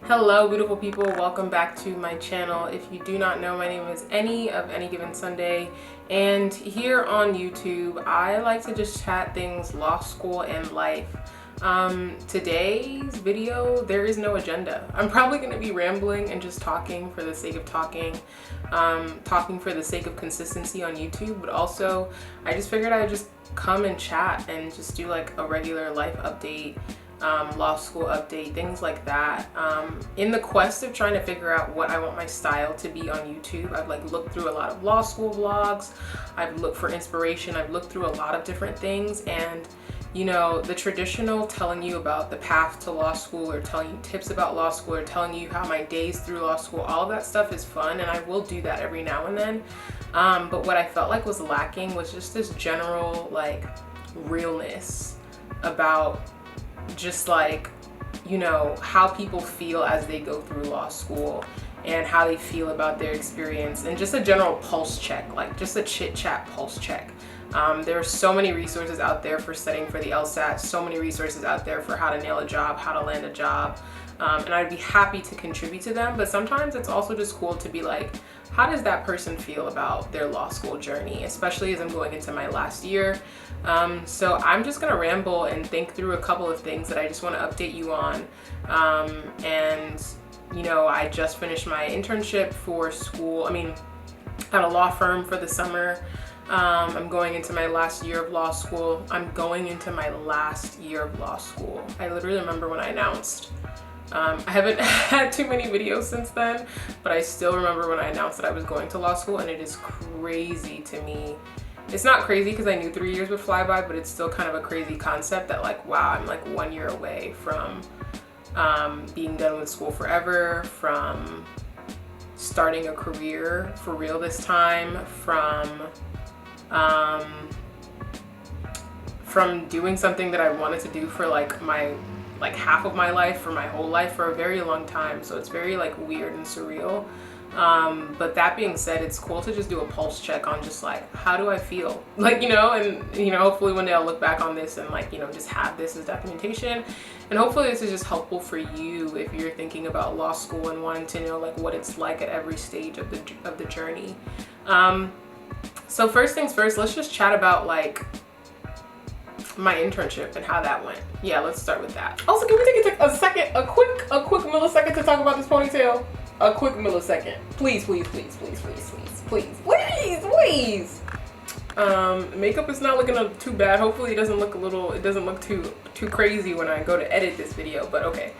Hello beautiful people, welcome back to my channel. If you do not know, my name is Any of Any Given Sunday, and here on YouTube I like to just chat things law school and life. Today's video, there is no agenda. I'm probably going to be rambling and just talking for the sake of talking, talking for the sake of consistency on YouTube, but also I just figured I would just come and chat and just do like a regular life update, law school update, things like that. In the quest of trying to figure out what I want my style to be on YouTube, I've like looked through a lot of law school vlogs, I've looked for inspiration, I've looked through a lot of different things, and you know, the traditional telling you about the path to law school or telling you tips about law school or telling you how my days through law school, all of that stuff is fun, and I will do that every now and then. But what I felt like was lacking was just this general like realness about just like, you know, how people feel as they go through law school and how they feel about their experience, and just a general pulse check, like just a chit chat pulse check. There are so many resources out there for studying for the LSAT, so many resources out there for how to nail a job, how to land a job, and I'd be happy to contribute to them, but sometimes it's also just cool to be like, how does that person feel about their law school journey, especially as I'm going into my last year. So I'm just gonna ramble and think through a couple of things that I just want to update you on. And you know, I just finished my internship for school, at a law firm for the summer. I'm going into my last year of law school. I literally remember when I announced. I haven't had too many videos since then, but I still remember when I announced that I was going to law school, and it is crazy to me. It's not crazy because I knew 3 years would fly by, but it's still kind of a crazy concept that like, wow, I'm like 1 year away from being done with school forever, from starting a career for real this time, from doing something that I wanted to do for like half of my life, for my whole life, for a very long time. So it's very like weird and surreal. But that being said, it's cool to just do a pulse check on just like, how do I feel? Like, you know, and you know, hopefully one day I'll look back on this and like, you know, just have this as documentation. And hopefully this is just helpful for you if you're thinking about law school and wanting to know like what it's like at every stage of the journey. So first things first, let's just chat about like my internship and how that went. Yeah, let's start with that. Also, can we take a quick millisecond to talk about this ponytail? A quick millisecond. Please. Makeup is not looking too bad. Hopefully it doesn't look too crazy when I go to edit this video, but okay.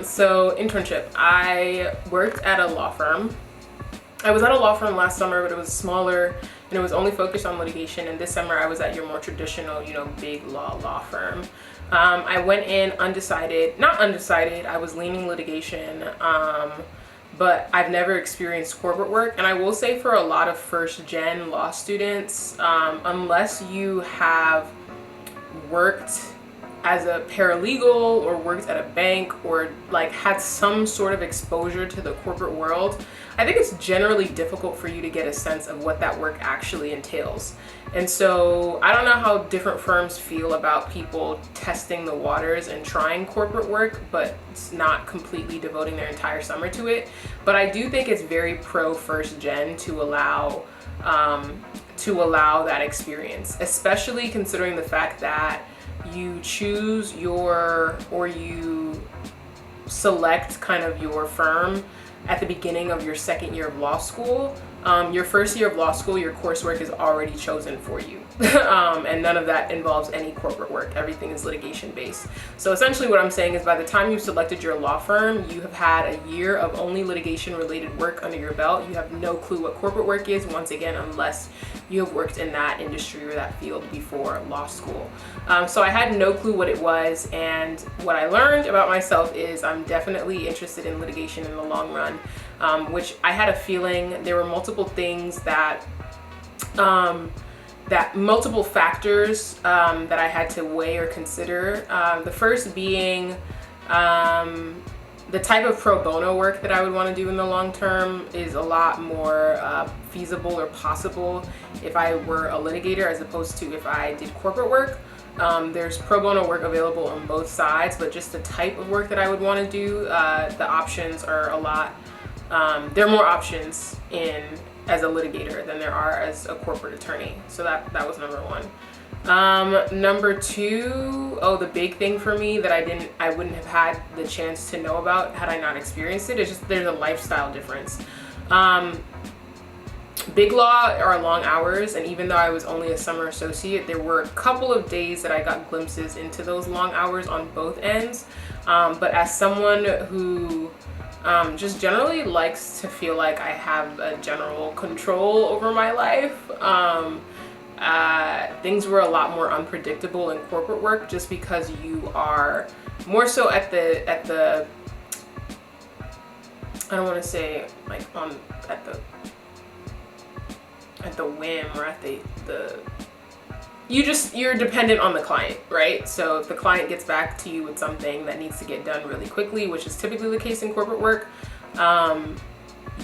So internship. I worked at a law firm. I was at a law firm last summer, but it was smaller and it was only focused on litigation. And this summer I was at your more traditional, you know, big law firm. I went in not undecided, I was leaning litigation, but I've never experienced corporate work. And I will say for a lot of first gen law students, unless you have worked as a paralegal or worked at a bank or like had some sort of exposure to the corporate world, I think it's generally difficult for you to get a sense of what that work actually entails. And so I don't know how different firms feel about people testing the waters and trying corporate work, but it's not completely devoting their entire summer to it. But I do think it's very pro first gen to allow that experience, especially considering the fact that you you select kind of your firm at the beginning of your second year of law school. Your first year of law school, your coursework is already chosen for you. And none of that involves any corporate work. Everything is litigation based. So essentially what I'm saying is by the time you've selected your law firm, you have had a year of only litigation related work under your belt. You have no clue what corporate work is, once again, unless you have worked in that industry or that field before law school. So I had no clue what it was, and what I learned about myself is I'm definitely interested in litigation in the long run, which I had a feeling there were multiple things multiple factors that I had to weigh or consider. The first being the type of pro bono work that I would want to do in the long term is a lot more feasible or possible if I were a litigator as opposed to if I did corporate work. There's pro bono work available on both sides, but just the type of work that I would want to do, the options are a lot. There are more options as a litigator than there are as a corporate attorney. So that was number one. Number two, the big thing for me that I wouldn't have had the chance to know about had I not experienced it, is just there's a lifestyle difference. Big law are long hours, and even though I was only a summer associate, there were a couple of days that I got glimpses into those long hours on both ends. But as someone who just generally likes to feel like I have a general control over my life, things were a lot more unpredictable in corporate work, just because you are more so at the I don't want to say like at the whim, or at you're dependent on the client, right? So if the client gets back to you with something that needs to get done really quickly, which is typically the case in corporate work,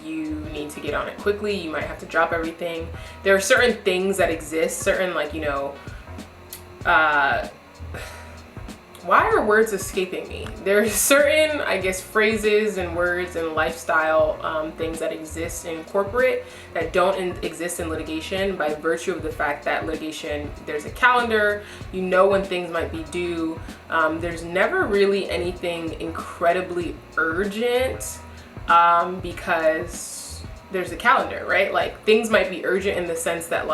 you need to get on it quickly. You might have to drop everything. There are certain things that exist, certain why are words escaping me? There are certain, I guess, phrases and words and lifestyle things that exist in corporate that don't exist in litigation, by virtue of the fact that litigation, there's a calendar, you know when things might be due. There's never really anything incredibly urgent because there's a calendar, right? Like, things might be urgent in the sense that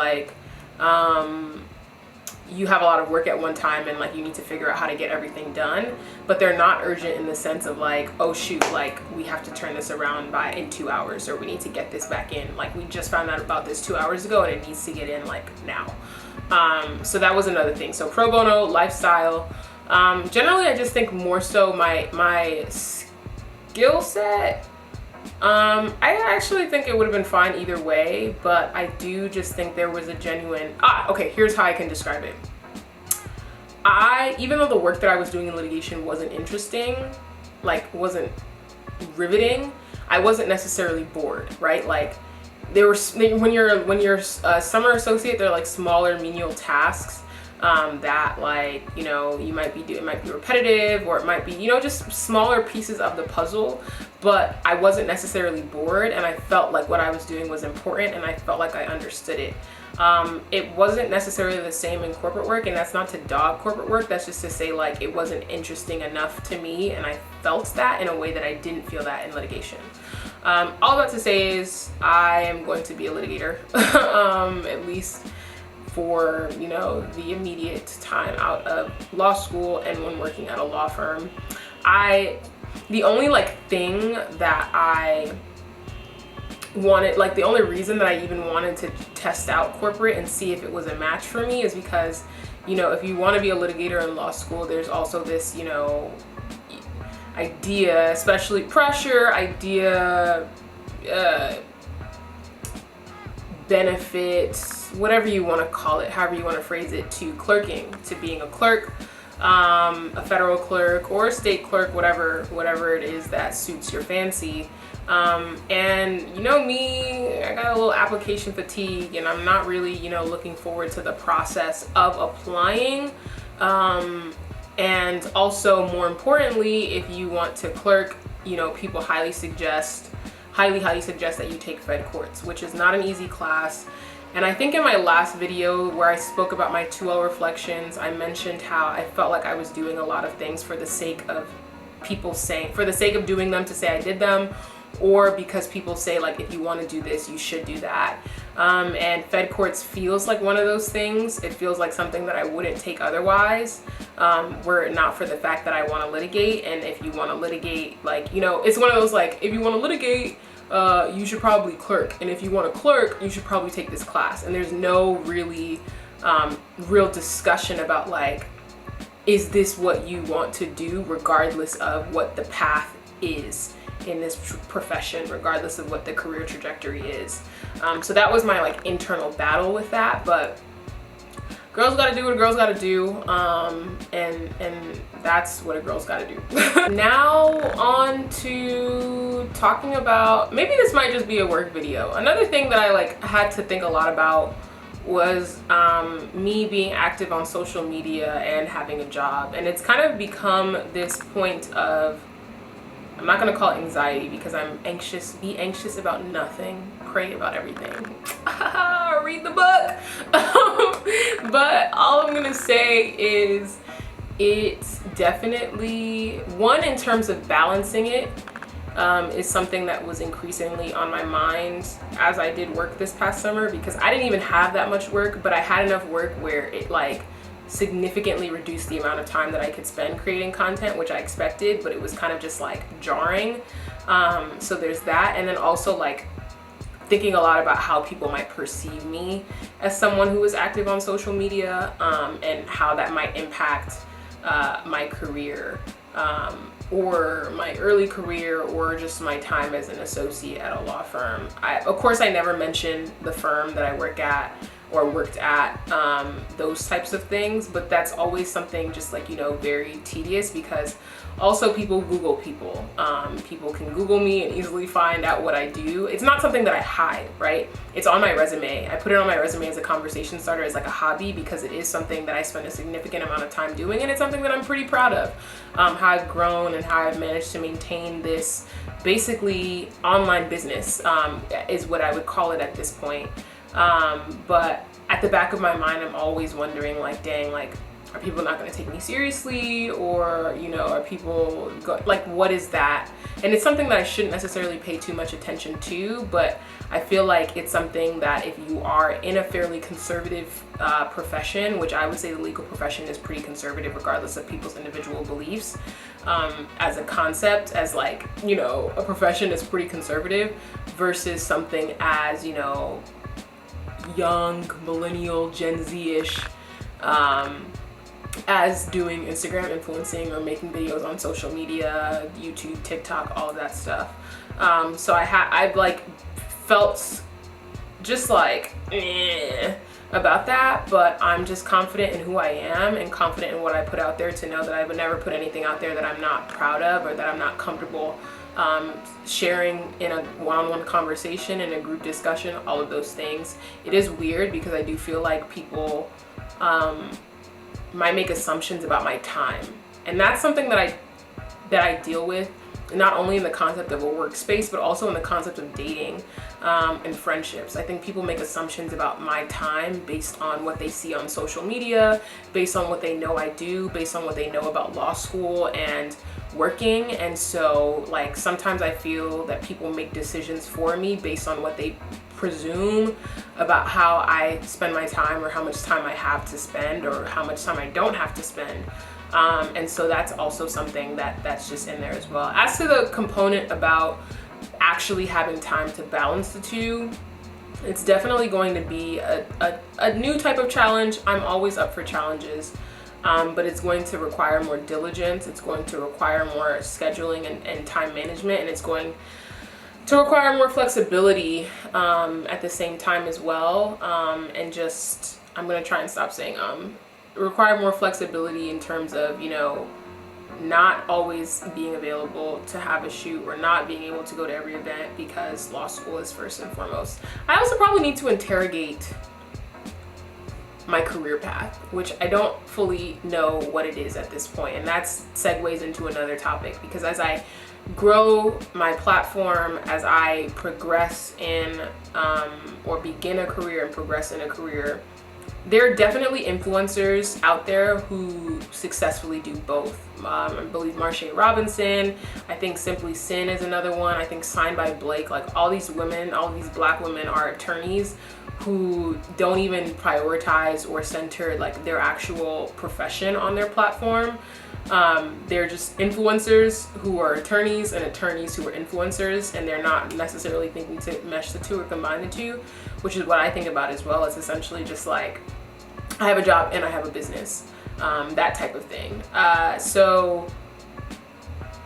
you have a lot of work at one time and you need to figure out how to get everything done, but they're not urgent in the sense of oh shoot, we have to turn this around in 2 hours, or we need to get this back in. We just found out about this 2 hours ago and it needs to get in now. So that was another thing. So pro bono, lifestyle. Generally, I just think more so my skill set. I actually think it would have been fine either way, but I do just think there was a genuine, okay, here's how I can describe it. Even though the work that I was doing in litigation wasn't interesting, wasn't riveting, I wasn't necessarily bored, right? When you're a summer associate, they're smaller menial tasks that you might be doing, it might be repetitive, or it might be, just smaller pieces of the puzzle, but I wasn't necessarily bored, and I felt like what I was doing was important, and I felt like I understood it. It wasn't necessarily the same in corporate work, and that's not to dog corporate work, that's just to say it wasn't interesting enough to me, and I felt that in a way that I didn't feel that in litigation. All I'm about to say is I am going to be a litigator, at least for the immediate time out of law school and when working at a law firm. The only thing that I wanted, the only reason that I even wanted to test out corporate and see if it was a match for me is because if you want to be a litigator in law school, there's also this idea, especially pressure idea, benefits, whatever you want to call it, however you want to phrase it, to clerking, to being a clerk, a federal clerk or a state clerk, whatever it is that suits your fancy. And me, I got a little application fatigue, and I'm not really looking forward to the process of applying. And also, more importantly, if you want to clerk, people highly suggest that you take Fed Courts, which is not an easy class. And I think in my last video where I spoke about my 2L reflections, I mentioned how I felt like I was doing a lot of things for the sake of doing them to say I did them, or because people say if you want to do this, you should do that. And Fed Courts feels like one of those things. It feels like something that I wouldn't take otherwise, were it not for the fact that I want to litigate. And if you want to litigate, it's one of those if you want to litigate, you should probably clerk, and if you want to clerk, you should probably take this class. And there's no really real discussion about is this what you want to do, regardless of what the path is in this profession, regardless of what the career trajectory is. So that was my internal battle with that, but girls gotta do what a girl's gotta do, and that's what a girl's gotta do. Now on to talking about, maybe this might just be a work video. Another thing that I had to think a lot about was me being active on social media and having a job. And it's kind of become this point of, I'm not going to call it anxiety because I'm anxious. Be anxious about nothing, pray about everything. Read the book. But all I'm going to say is it's definitely, one, in terms of balancing it, is something that was increasingly on my mind as I did work this past summer, because I didn't even have that much work, but I had enough work where it like significantly reduced the amount of time that I could spend creating content, which I expected, but it was kind of just like jarring. So there's that. And then also like thinking a lot about how people might perceive me as someone who is active on social media, and how that might impact my career, or my early career, or just my time as an associate at a law firm. Of course, I never mentioned the firm that I work at or worked at, those types of things, but that's always something just like, you know, very tedious, because also people Google people. People can Google me and easily find out what I do. It's not something that I hide, right? It's on my resume. I put it on my resume as a conversation starter, as like a hobby, because it is something that I spend a significant amount of time doing, and it's something that I'm pretty proud of. How I've grown and how I've managed to maintain this basically online business, is what I would call it at this point. But at the back of my mind, I'm always wondering, like, dang, like, are people not going to take me seriously? Or, you know, are people like, what is that? And it's something that I shouldn't necessarily pay too much attention to, but I feel like it's something that if you are in a fairly conservative profession, which I would say the legal profession is pretty conservative regardless of people's individual beliefs, as a concept, as like, you know, a profession is pretty conservative versus something as, you know, young, millennial, Gen Z-ish, as doing Instagram influencing or making videos on social media, YouTube, TikTok, all of that stuff. So I've like felt just like about that, but I'm just confident in who I am and confident in what I put out there, to know that I would never put anything out there that I'm not proud of or that I'm not comfortable sharing in a one-on-one conversation, in a group discussion, all of those things. It is weird because I do feel like people might make assumptions about my time, and that's something that I deal with, not only in the concept of a workspace, but also in the concept of dating and friendships. I think people make assumptions about my time based on what they see on social media, based on what they know I do, based on what they know about law school and working. And so like sometimes I feel that people make decisions for me based on what they presume about how I spend my time, or how much time I have to spend, or how much time I don't have to spend. And so that's also something that's just in there as well. As to the component about actually having time to balance the two, it's definitely going to be a new type of challenge. I'm always up for challenges, but it's going to require more diligence. It's going to require more scheduling and time management, and it's going to require more flexibility at the same time as well. And just, I'm going to try and stop saying require more flexibility in terms of, you know, not always being available to have a shoot, or not being able to go to every event, because law school is first and foremost. I also probably need to interrogate my career path, which I don't fully know what it is at this point, and that segues into another topic, because as I grow my platform, as I progress in or begin a career and progress in a career, there are definitely influencers out there who successfully do both. I believe Marsha Robinson, I think Simply Sin is another one, I think Signed by Blake. Like all these women, all these Black women are attorneys who don't even prioritize or center like their actual profession on their platform. They're just influencers who are attorneys, and attorneys who are influencers, and they're not necessarily thinking to mesh the two or combine the two, which is what I think about as well. It's essentially just like, I have a job and I have a business, that type of thing. So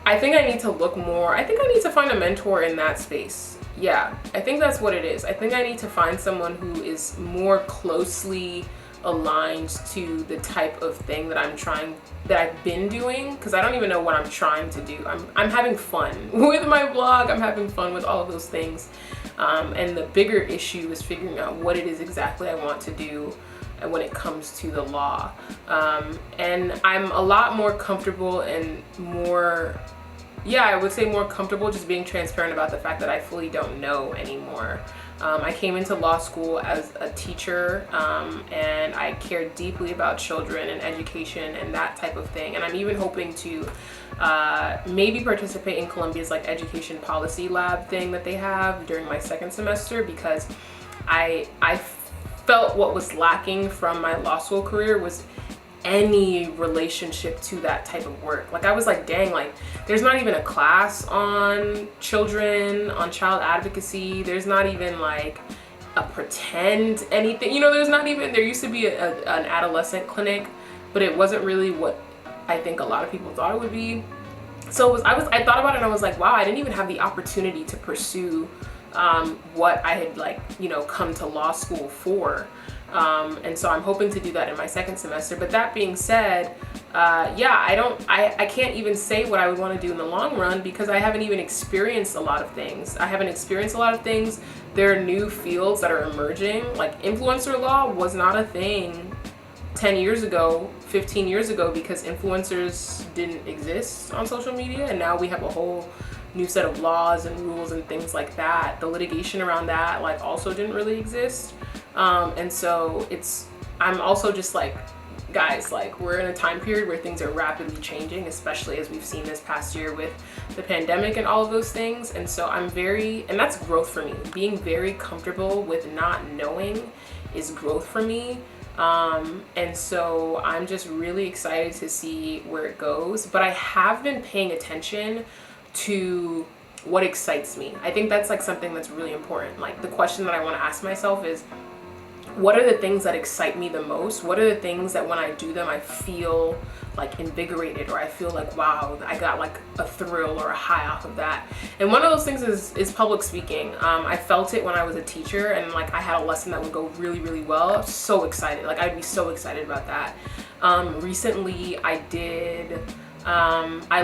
I think I need to look more, I think I need to find a mentor in that space. Yeah, I think that's what it is. I think I need to find someone who is more closely aligns to the type of thing that I've been doing, because I don't even know what I'm trying to do. I'm having fun with my blog, I'm having fun with all of those things. And the bigger issue is figuring out what it is exactly I want to do when it comes to the law. And I'm a lot more comfortable and more, yeah, I would say more comfortable just being transparent about the fact that I fully don't know anymore. I came into law school as a teacher, and I care deeply about children and education and that type of thing. And I'm even hoping to maybe participate in Columbia's like education policy lab thing that they have during my second semester, because I felt what was lacking from my law school career was any relationship to that type of work. Like I was like, dang, like there's not even a class on children, on child advocacy. There's not even like a pretend anything, you know, there used to be an adolescent clinic, but it wasn't really what I think a lot of people thought it would be. So I thought about it and I was like, wow, I didn't even have the opportunity to pursue what I had like, you know, come to law school for. And so I'm hoping to do that in my second semester. But that being said, yeah, I can't even say what I would want to do in the long run, because I haven't even experienced a lot of things. There are new fields that are emerging. Like influencer law was not a thing 10 years ago, 15 years ago, because influencers didn't exist on social media. And now we have a whole new set of laws and rules and things like that. The litigation around that like also didn't really exist. And so I'm also just like, guys, like we're in a time period where things are rapidly changing, especially as we've seen this past year with the pandemic and all of those things. And so and that's growth for me. Being very comfortable with not knowing is growth for me. And so I'm just really excited to see where it goes. But I have been paying attention to what excites me. I think that's like something that's really important. Like the question that I want to ask myself is, what are the things that excite me the most? What are the things that when I do them, I feel like invigorated, or I feel like, wow, I got like a thrill or a high off of that. And one of those things is public speaking. I felt it when I was a teacher, and like I had a lesson that would go really, really well. I was so excited. Like I'd be so excited about that. Recently I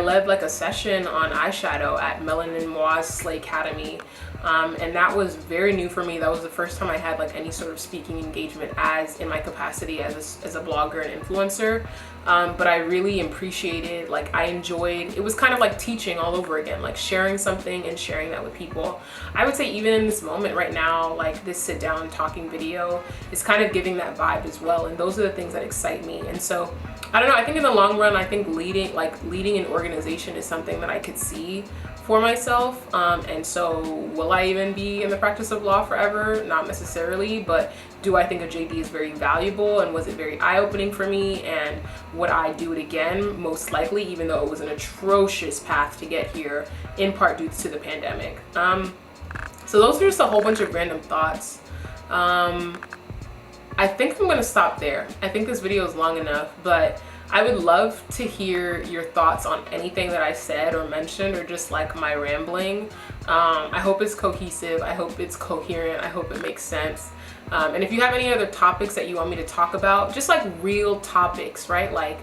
led like a session on eyeshadow at Melanin Moi's Slay Academy. And that was very new for me. That was the first time I had like any sort of speaking engagement in my capacity as a blogger and influencer. But I really appreciated, like I enjoyed, it was kind of like teaching all over again, like sharing something and sharing that with people. I would say even in this moment right now, like this sit down talking video is kind of giving that vibe as well. And those are the things that excite me. And so I don't know, I think in the long run, I think leading an organization is something that I could see for myself. And so will I even be in the practice of law forever? Not necessarily, but do I think a JD is very valuable, and was it very eye-opening for me, and would I do it again? Most likely, even though it was an atrocious path to get here, in part due to the pandemic. So those are just a whole bunch of random thoughts. I think I'm gonna stop there. I think this video is long enough, but I would love to hear your thoughts on anything that I said or mentioned, or just like my rambling. I hope it's cohesive. I hope it's coherent. I hope it makes sense. And if you have any other topics that you want me to talk about, just like real topics, right? Like,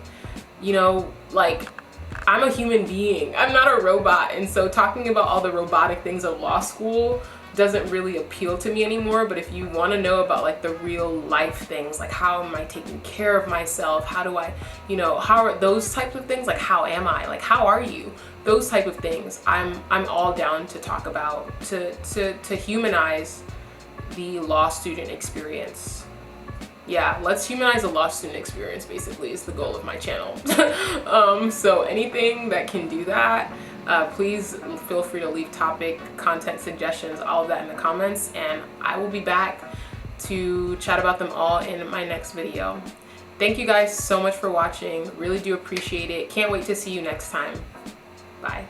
you know, like I'm a human being. I'm not a robot. And so talking about all the robotic things of law school doesn't really appeal to me anymore. But if you want to know about like the real life things, like how am I taking care of myself, how do I, you know, how are those types of things, like how am I, like how are you, those type of things, I'm all down to talk about, to humanize the law student experience. Yeah, let's humanize the law student experience, basically, is the goal of my channel. So anything that can do that, please feel free to leave topic, content suggestions, all of that in the comments, and I will be back to chat about them all in my next video. Thank you guys so much for watching. Really do appreciate it. Can't wait to see you next time. Bye.